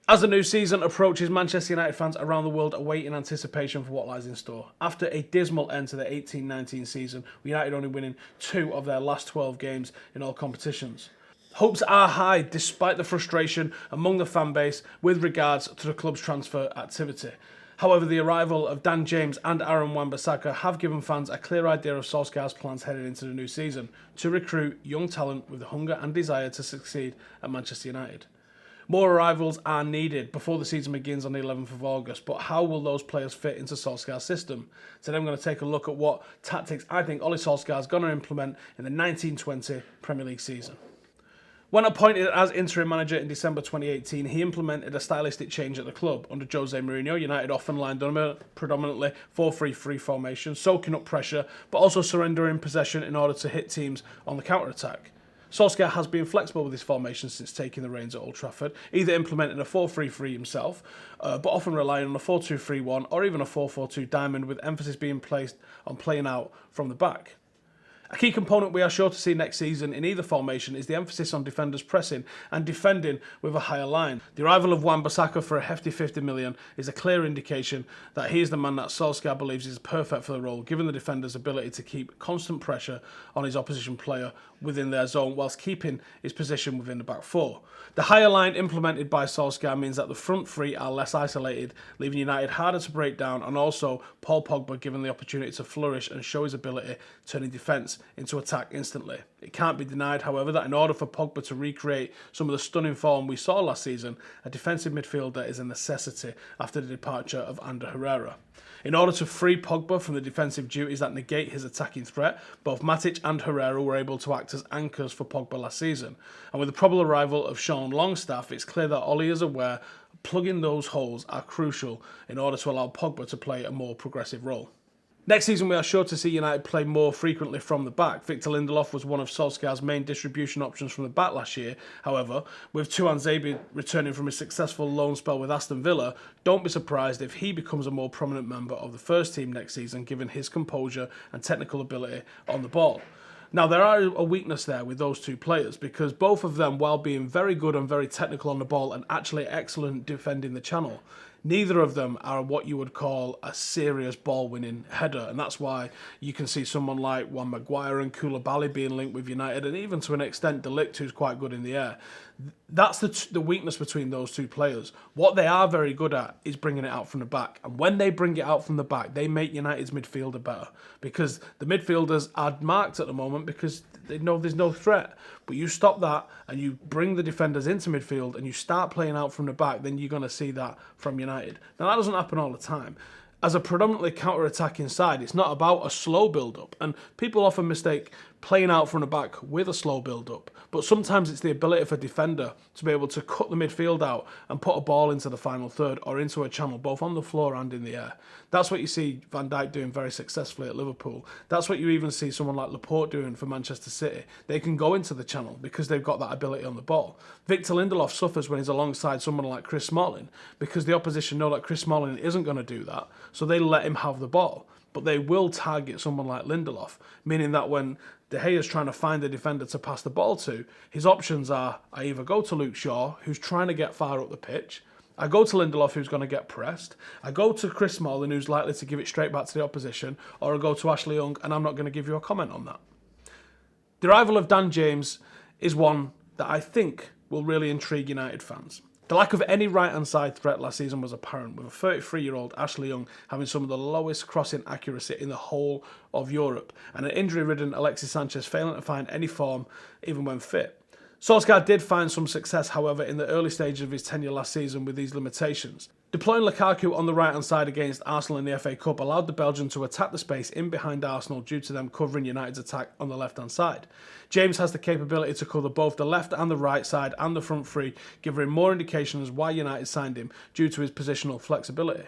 As the new season approaches, Manchester United fans around the world await in anticipation for what lies in store. After a dismal end to the 18-19 season, with United only winning 2 of their last 12 games in all competitions. Hopes are high despite the frustration among the fan base with regards to the club's transfer activity. However, the arrival of Dan James and Aaron Wan-Bissaka have given fans a clear idea of Solskjaer's plans headed into the new season to recruit young talent with the hunger and desire to succeed at Manchester United. More arrivals are needed before the season begins on the 11th of August, but how will those players fit into Solskjaer's system? Today I'm going to take a look at what tactics I think Ole Solskjaer is going to implement in the 1920 Premier League season. When appointed as interim manager in December 2018, he implemented a stylistic change at the club. Under Jose Mourinho, United often lined on a predominantly 4-3-3 formation, soaking up pressure, but also surrendering possession in order to hit teams on the counter-attack. Solskjaer has been flexible with his formation since taking the reins at Old Trafford, either implementing a 4-3-3 himself, but often relying on a 4-2-3-1 or even a 4-4-2 diamond, with emphasis being placed on playing out from the back. A key component we are sure to see next season in either formation is the emphasis on defenders pressing and defending with a higher line. The arrival of Wan-Bissaka for a hefty 50 million is a clear indication that he is the man that Solskjaer believes is perfect for the role, given the defender's ability to keep constant pressure on his opposition player within their zone whilst keeping his position within the back four. The higher line implemented by Solskjaer means that the front three are less isolated, leaving United harder to break down, and also Paul Pogba given the opportunity to flourish and show his ability, turning defence into attack instantly. It can't be denied, however, that in order for Pogba to recreate some of the stunning form we saw last season, a defensive midfielder is a necessity after the departure of Ander Herrera. In order to free Pogba from the defensive duties that negate his attacking threat, both Matic and Herrera were able to act as anchors for Pogba last season. And with the probable arrival of Sean Longstaff, it's clear that Ole is aware plugging those holes are crucial in order to allow Pogba to play a more progressive role. Next season, we are sure to see United play more frequently from the back. Victor Lindelof was one of Solskjaer's main distribution options from the back last year. However, with Tuanzebe returning from his successful loan spell with Aston Villa, don't be surprised if he becomes a more prominent member of the first team next season, given his composure and technical ability on the ball. Now, there are a weakness there with those two players, because both of them, while being very good and very technical on the ball and actually excellent defending the channel, neither of them are what you would call a serious ball-winning header, and that's why you can see someone like Juan Maguire and Koulibaly being linked with United, and even to an extent De Ligt, who's quite good in the air. That's the weakness between those two players. What they are very good at is bringing it out from the back, and when they bring it out from the back, they make United's midfielder better, because the midfielders are marked at the moment because they know there's no threat. But you stop that and you bring the defenders into midfield and you start playing out from the back, then you're going to see that from United. Now, that doesn't happen all the time. As a predominantly counter-attacking side, it's not about a slow build-up. And people often mistake playing out from the back with a slow build-up. But sometimes it's the ability for a defender to be able to cut the midfield out and put a ball into the final third or into a channel, both on the floor and in the air. That's what you see Van Dijk doing very successfully at Liverpool. That's what you even see someone like Laporte doing for Manchester City. They can go into the channel because they've got that ability on the ball. Victor Lindelof suffers when he's alongside someone like Chris Smalling, because the opposition know that Chris Smalling isn't going to do that, so they let him have the ball. But they will target someone like Lindelof, meaning that when De Gea is trying to find a defender to pass the ball to, his options are, I either go to Luke Shaw, who's trying to get far up the pitch, I go to Lindelof, who's going to get pressed, I go to Chris Smalling, who's likely to give it straight back to the opposition, or I go to Ashley Young, and I'm not going to give you a comment on that. The arrival of Dan James is one that I think will really intrigue United fans. The lack of any right-hand side threat last season was apparent, with a 33-year-old Ashley Young having some of the lowest crossing accuracy in the whole of Europe, and an injury-ridden Alexis Sanchez failing to find any form even when fit. Solskjaer did find some success, however, in the early stages of his tenure last season with these limitations. Deploying Lukaku on the right-hand side against Arsenal in the FA Cup allowed the Belgian to attack the space in behind Arsenal due to them covering United's attack on the left-hand side. James has the capability to cover both the left and the right side and the front three, giving him more indication as why United signed him due to his positional flexibility.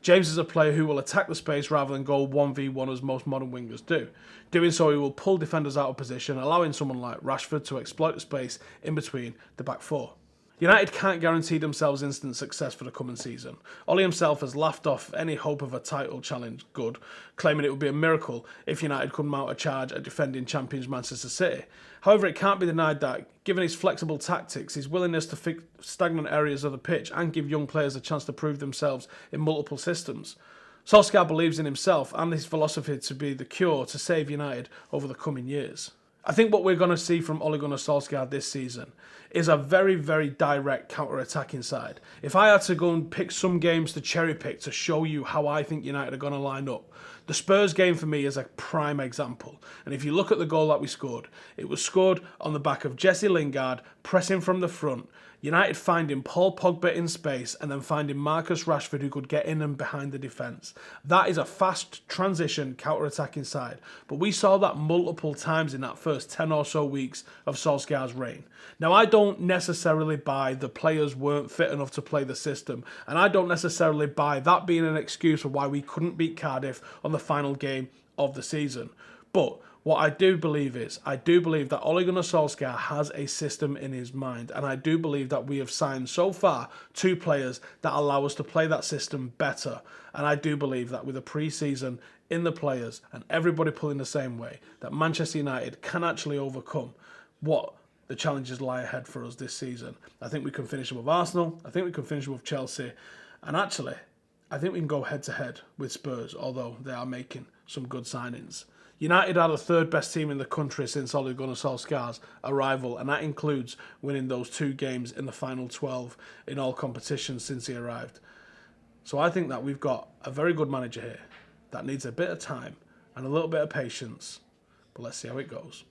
James is a player who will attack the space rather than go 1v1 as most modern wingers do. Doing so, he will pull defenders out of position, allowing someone like Rashford to exploit the space in between the back four. United can't guarantee themselves instant success for the coming season. Ole himself has laughed off any hope of a title challenge good, claiming it would be a miracle if United could mount a charge at defending champions Manchester City. However, it can't be denied that, given his flexible tactics, his willingness to fix stagnant areas of the pitch and give young players a chance to prove themselves in multiple systems, Solskjaer believes in himself and his philosophy to be the cure to save United over the coming years. I think what we're going to see from Ole Gunnar Solskjaer this season is a very, very direct counter-attacking side. If I had to go and pick some games to cherry-pick to show you how I think United are going to line up, the Spurs game for me is a prime example. And if you look at the goal that we scored, it was scored on the back of Jesse Lingard pressing from the front, United finding Paul Pogba in space and then finding Marcus Rashford who could get in and behind the defence. That is a fast transition counter-attacking side. But we saw that multiple times in that first 10 or so weeks of Solskjaer's reign. Now, I don't necessarily buy the players weren't fit enough to play the system, and I don't necessarily buy that being an excuse for why we couldn't beat Cardiff on the final game of the season. But what I do believe that Ole Gunnar Solskjaer has a system in his mind, and I do believe that we have signed so far 2 players that allow us to play that system better. And I do believe that with a pre-season in the players and everybody pulling the same way, that Manchester United can actually overcome what the challenges lie ahead for us this season. I think we can finish above Arsenal. I think we can finish above Chelsea. And actually, I think we can go head-to-head with Spurs, although they are making some good signings. United are the 3rd best team in the country since Ole Gunnar Solskjaer's arrival, and that includes winning those 2 games in the final 12 in all competitions since he arrived. So I think that we've got a very good manager here that needs a bit of time and a little bit of patience, but let's see how it goes.